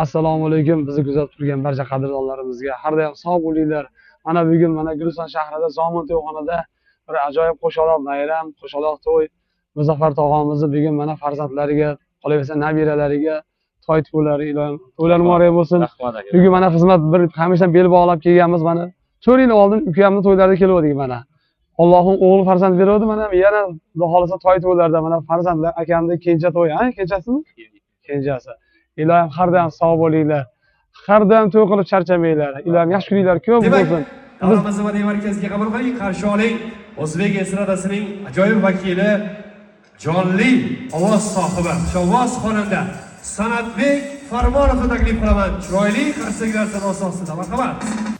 Assalomu alaykum. Bizni kuzatib turgan barcha qadrdonlarimizga har doim sog' bo'linglar. Mana bugun Guliston shahrida Zomin to'yxonada bir ajoyib qo'shaloq bayram, qo'shaloq to'y. Muzaffar tog'amizni bugun farzandlariga, qolaversa nabiralariga to'y to'ylari ilohim to'ylar muborak bo'lsin. Bugun xizmat bir hamisha bel bog'lab kelganmiz. 4 yil oldin ukamning to'ylarida kelgandik mana. Allohim o'g'il farzand berdi yana Xudo xolisa to'y to'ylarda farzandlar akamning kenja to'yi, kenjasimi? Kenjasi. Ilohim har doim sog' bo'linglar. Har doim to'y qilib charchamanglar. Ilohim yaxshi kuninglar ko'p bo'lsin. Davlatimiz madaniy markaziga qabul qiling, qarshi oling. O'zbek estradasining ajoyib vakili, jonli ovoz sohibi, shovvoz xonanda San'atbek Farmonovni taklif qilaman. Chiroyli qarsaklar sanosi ostida. Marhamat.